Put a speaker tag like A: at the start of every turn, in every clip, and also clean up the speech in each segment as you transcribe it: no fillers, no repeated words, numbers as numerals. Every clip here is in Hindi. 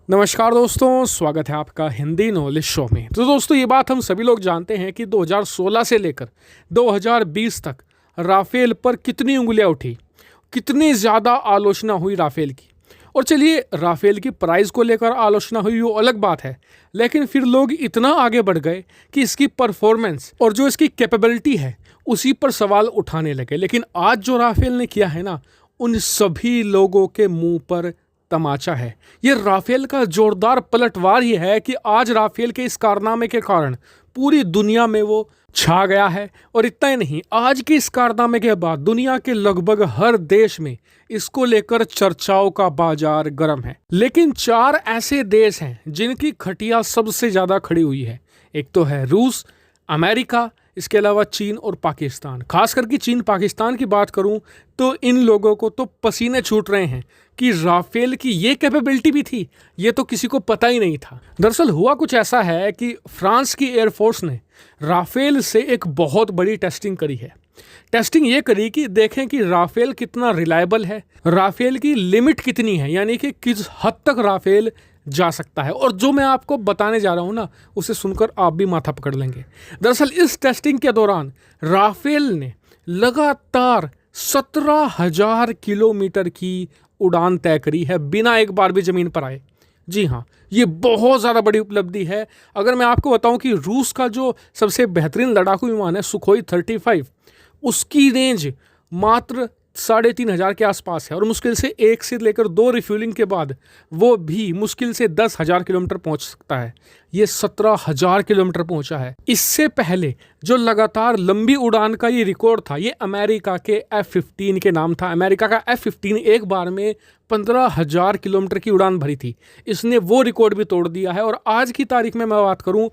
A: नमस्कार दोस्तों, स्वागत है आपका हिंदी नॉलेज शो में। तो दोस्तों, ये बात हम सभी लोग जानते हैं कि 2016 से लेकर 2020 तक राफेल पर कितनी उंगलियां उठी, कितनी ज़्यादा आलोचना हुई राफेल की। और चलिए, राफेल की प्राइस को लेकर आलोचना हुई वो अलग बात है, लेकिन फिर लोग इतना आगे बढ़ गए कि इसकी परफॉर्मेंस और जो इसकी कैपेबिलिटी है उसी पर सवाल उठाने लगे। लेकिन आज जो राफेल ने किया है ना, उन सभी लोगों के मुंह पर तमाचा है। ये राफेल का जोरदार पलटवार ही है कि आज राफेल के इस कारनामे के कारण पूरी दुनिया में वो छा गया है। और इतना ही नहीं, आज के इस कारनामे के बाद दुनिया के लगभग हर देश में इसको लेकर चर्चाओं का बाजार गर्म है। लेकिन 4 ऐसे देश हैं जिनकी खटिया सबसे ज्यादा खड़ी हुई है। एक तो है रूस, अमेरिका, इसके अलावा चीन और पाकिस्तान। खास करके चीन पाकिस्तान की बात करूं तो इन लोगों को तो पसीने छूट रहे हैं कि राफेल की ये कैपेबिलिटी भी थी, ये तो किसी को पता ही नहीं था। दरअसल हुआ कुछ ऐसा है कि फ्रांस की एयरफोर्स ने राफेल से एक बहुत बड़ी टेस्टिंग करी है। टेस्टिंग ये करी कि देखें कि राफेल कितना रिलायबल है, राफेल की लिमिट कितनी है, यानी कि किस हद तक राफेल जा सकता है। और जो मैं आपको बताने जा रहा हूं ना, उसे सुनकर आप भी माथा पकड़ लेंगे। दरअसल इस टेस्टिंग के दौरान राफेल ने लगातार 17,000 किलोमीटर की उड़ान तय करी है बिना एक बार भी जमीन पर आए। जी हाँ, ये बहुत ज़्यादा बड़ी उपलब्धि है। अगर मैं आपको बताऊं कि रूस का जो सबसे बेहतरीन लड़ाकू विमान है सुखोई 35, उसकी रेंज मात्र 3,500 के आसपास है और मुश्किल से 1 से लेकर 2 रिफ्यूलिंग के बाद वो भी मुश्किल से 10,000 किलोमीटर पहुंच सकता है। ये 17,000 किलोमीटर पहुंचा है। इससे पहले जो लगातार लंबी उड़ान का ये रिकॉर्ड था, ये अमेरिका के F-15 के नाम था। अमेरिका का F-15 एक बार में 15,000 किलोमीटर की उड़ान भरी थी। इसने वो रिकॉर्ड भी तोड़ दिया है। और आज की तारीख में मैं बात करूं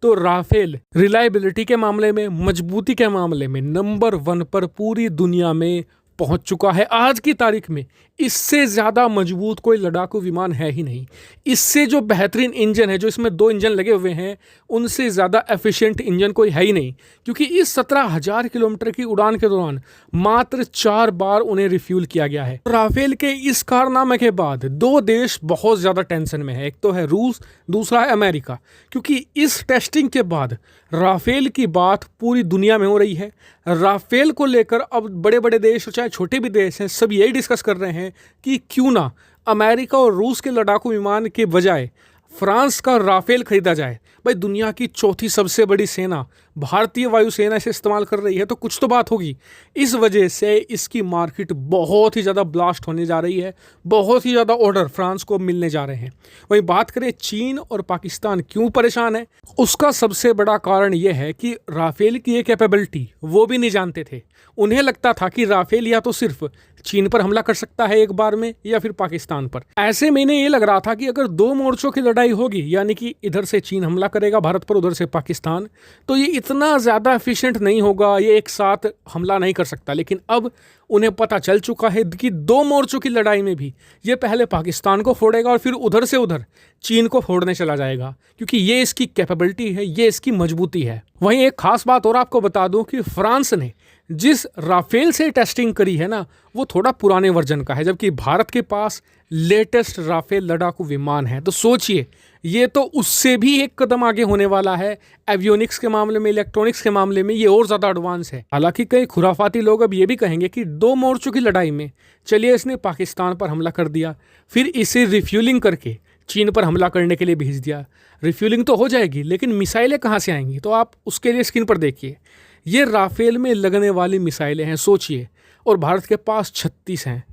A: तो राफेल रिलायबिलिटी के मामले में, मजबूती के मामले में नंबर 1 पर पूरी दुनिया में पहुंच चुका है। आज की तारीख में इससे ज़्यादा मजबूत कोई लड़ाकू विमान है ही नहीं। इससे जो बेहतरीन इंजन है, जो इसमें 2 इंजन लगे हुए हैं, उनसे ज़्यादा एफिशिएंट इंजन कोई है ही नहीं। क्योंकि इस 17,000 किलोमीटर की उड़ान के दौरान मात्र 4 बार उन्हें रिफ्यूल किया गया है। राफेल के इस कारनामे के बाद 2 देश बहुत ज़्यादा टेंशन में है। एक तो है रूस, दूसरा है अमेरिका। क्योंकि इस टेस्टिंग के बाद राफेल की बात पूरी दुनिया में हो रही है। राफेल को लेकर अब बड़े बड़े देश, चाहे छोटे भी देश हैं, सब यही डिस्कस कर रहे हैं कि क्यों ना अमेरिका और रूस के लड़ाकू विमान के बजाय फ्रांस का राफेल खरीदा जाए। भाई, दुनिया की 4थी सबसे बड़ी सेना भारतीय वायुसेना इसे इस्तेमाल कर रही है, तो कुछ तो बात होगी। इस वजह से इसकी मार्केट बहुत ही ज़्यादा ब्लास्ट होने जा रही है। बहुत ही ज़्यादा ऑर्डर फ्रांस को मिलने जा रहे हैं। वहीं बात करें चीन और पाकिस्तान क्यों परेशान है, उसका सबसे बड़ा कारण यह है कि राफेल की ये कैपेबिलिटी वो भी नहीं जानते थे। उन्हें लगता था कि राफेल या तो सिर्फ चीन पर हमला कर सकता है एक बार में, या फिर पाकिस्तान पर। ऐसे में इन्हें ये लग रहा था कि अगर 2 मोर्चों की लड़ाई होगी, यानी कि इधर से चीन हमला करेगा भारत पर, उधर से पाकिस्तान, तो ये इतना ज़्यादा एफिशिएंट नहीं होगा, ये एक साथ हमला नहीं कर सकता। लेकिन अब उन्हें पता चल चुका है कि 2 मोर्चों की लड़ाई में भी ये पहले पाकिस्तान को फोड़ेगा और फिर उधर से उधर चीन को फोड़ने चला जाएगा। क्योंकि ये इसकी कैपेबिलिटी है, ये इसकी मजबूती है। वहीं एक खास बात और आपको बता दूं कि फ्रांस ने जिस राफेल से टेस्टिंग करी है ना, वो थोड़ा पुराने वर्जन का है, जबकि भारत के पास लेटेस्ट राफेल लड़ाकू विमान है। तो सोचिए, ये तो उससे भी एक कदम आगे होने वाला है। एवियोनिक्स के मामले में, इलेक्ट्रॉनिक्स के मामले में ये और ज़्यादा एडवांस है। हालांकि कई खुराफाती लोग अब ये भी कहेंगे कि 2 मोर्चों की लड़ाई में चलिए इसने पाकिस्तान पर हमला कर दिया, फिर इसे रिफ्यूलिंग करके चीन पर हमला करने के लिए भेज दिया। रिफ्यूलिंग तो हो जाएगी, लेकिन मिसाइलें कहाँ से आएंगी? तो आप उसके लिए स्क्रीन पर देखिए, ये राफेल में लगने वाली मिसाइलें हैं, सोचिए। और भारत के पास 36 हैं।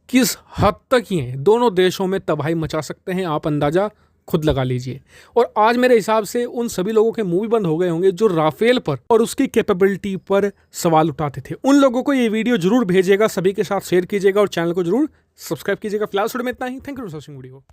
A: किस हद तक ये दोनों देशों में तबाही मचा सकते हैं, आप अंदाज़ा खुद लगा लीजिए। और आज मेरे हिसाब से उन सभी लोगों के मुंह भी बंद हो गए होंगे जो राफेल पर और उसकी कैपेबिलिटी पर सवाल उठाते थे। उन लोगों को ये वीडियो जरूर भेजिएगा, सभी के साथ शेयर कीजिएगा और चैनल को जरूर सब्सक्राइब कीजिएगा। फिलहाल वीडियो में इतना ही। Thank you for watching video.